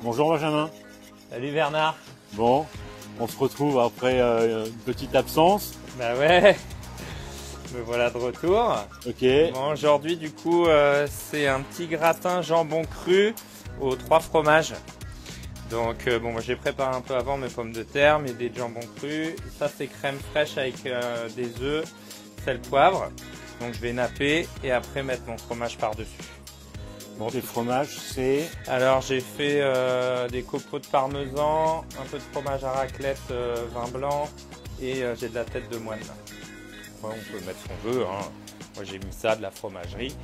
Bonjour Benjamin. Salut Bernard. Bon, on se retrouve après une petite absence. Bah ouais, me voilà de retour. Ok. Bon, aujourd'hui du coup c'est un petit gratin jambon cru aux 3 fromages. Donc bon, j'ai préparé un peu avant mes pommes de terre, mes dés de jambon cru. Ça c'est crème fraîche avec des œufs, sel, poivre. Donc je vais napper et après mettre mon fromage par-dessus. Bon, les fromages, c'est... Alors j'ai fait des copeaux de parmesan, un peu de fromage à raclette, vin blanc et j'ai de la tête de moine. Ouais, on peut mettre ce qu'on veut, hein. Moi j'ai mis ça, de la fromagerie.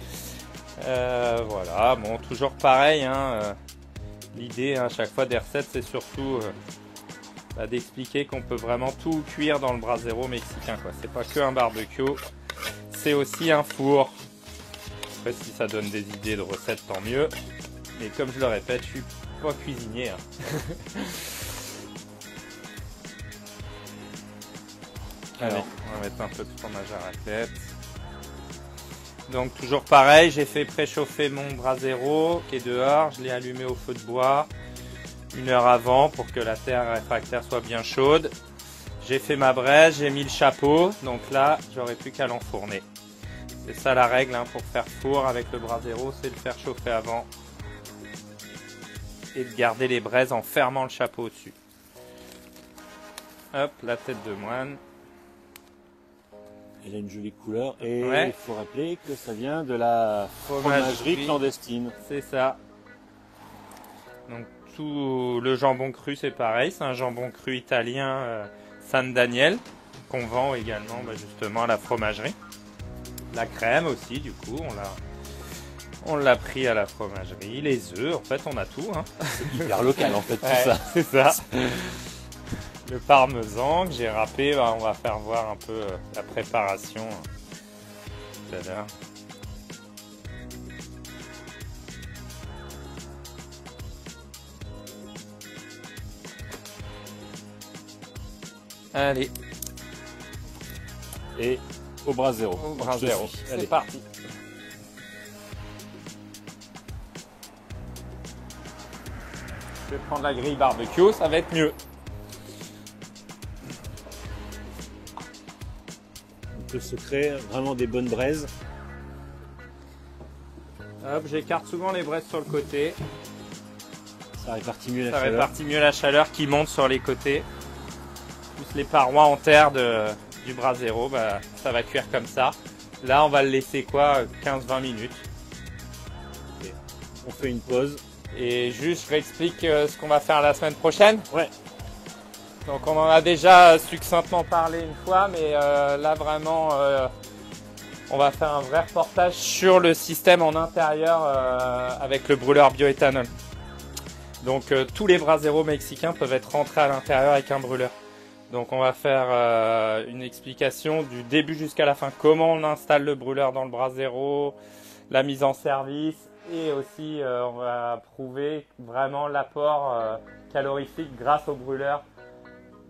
Voilà, bon, toujours pareil, hein. L'idée à chaque fois des recettes, c'est surtout d'expliquer qu'on peut vraiment tout cuire dans le brasero mexicain, quoi. C'est pas que un barbecue, c'est aussi un four. Après, si ça donne des idées de recettes, tant mieux. Mais comme je le répète, je suis pas cuisinier, hein. Alors, on va mettre un peu de fromage à raclette. Donc toujours pareil, j'ai fait préchauffer mon brasero qui est dehors. Je l'ai allumé au feu de bois 1 heure avant pour que la terre réfractaire soit bien chaude. J'ai fait ma braise, j'ai mis le chapeau. Donc là, j'aurai plus qu'à l'enfourner. C'est ça la règle, hein, pour faire four avec le brasero, c'est de le faire chauffer avant et de garder les braises en fermant le chapeau au-dessus. Hop, la tête de moine. Elle a une jolie couleur et Ouais. il faut rappeler que ça vient de la fromagerie clandestine. C'est ça. Donc tout le jambon cru c'est pareil, c'est un jambon cru italien San Daniel qu'on vend également justement à la fromagerie. La crème aussi, du coup, on l'a pris à la fromagerie. Les œufs, en fait, on a tout, hein. C'est hyper local en fait, tout Ouais, ça. c'est ça. Le parmesan que j'ai râpé, on va faire voir un peu la préparation tout à l'heure. Allez, Et au brasero. au Donc, je te brasero. suis. C'est Allez. parti. Je vais prendre la grille barbecue, ça va être mieux. On peut se créer vraiment des bonnes braises. Hop, j'écarte souvent les braises sur le côté. Ça répartit mieux la Ça chaleur. répartit mieux la chaleur qui monte sur les côtés. Plus les parois en terre du brasero, ça va cuire comme ça. Là, on va le laisser quoi, 15-20 minutes. Ok. On fait une pause. Et juste, je réexplique ce qu'on va faire la semaine prochaine. Ouais. Donc, on en a déjà succinctement parlé une fois, mais là, vraiment, on va faire un vrai reportage sur le système en intérieur avec le brûleur bioéthanol. Donc, tous les braseros mexicains peuvent être rentrés à l'intérieur avec un brûleur. Donc on va faire une explication du début jusqu'à la fin, comment on installe le brûleur dans le brasero, la mise en service et aussi on va prouver vraiment l'apport calorifique grâce au brûleur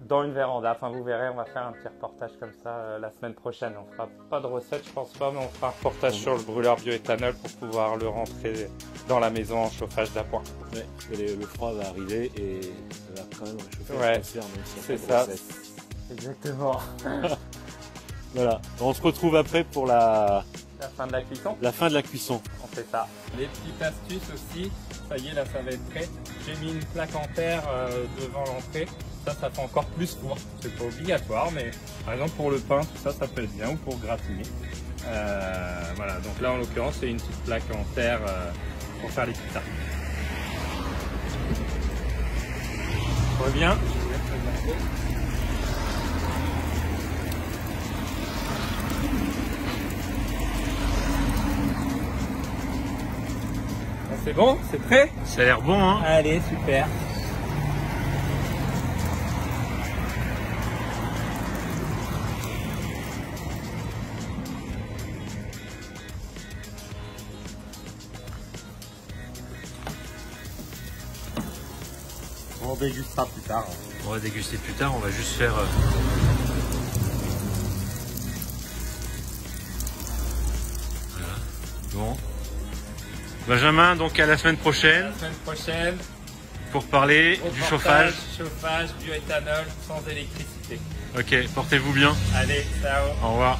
dans une véranda. Enfin vous verrez, on va faire un petit reportage comme ça la semaine prochaine. On fera pas de recette je pense pas, mais on fera un reportage sur le brûleur bioéthanol pour pouvoir le rentrer dans la maison en chauffage d'appoint. Ouais, parce que le froid va arriver et ça va quand même réchauffer Ouais, l'atmosphère, même s'il y a c'est pas de ça. recette. Exactement. Voilà. On se retrouve après pour la La fin de la cuisson. fin de la cuisson. On fait ça. Les petites astuces aussi, ça y est là ça va être prêt. J'ai mis une plaque en terre devant l'entrée. Ça fait encore plus four. C'est pas obligatoire, mais par exemple pour le pain, tout ça, ça peut être bien ou pour gratiner. Voilà, donc là en l'occurrence c'est une petite plaque en terre pour faire les pizzas. Je reviens. C'est bon, c'est prêt? Ça a l'air bon, hein? Allez, super. On dégustera plus tard. On va déguster plus tard, on va juste faire Bon. Benjamin, donc à la semaine prochaine. La semaine prochaine. Pour parler du chauffage. Chauffage, bioéthanol, sans électricité. Ok, portez-vous bien. Allez, ciao. Au revoir.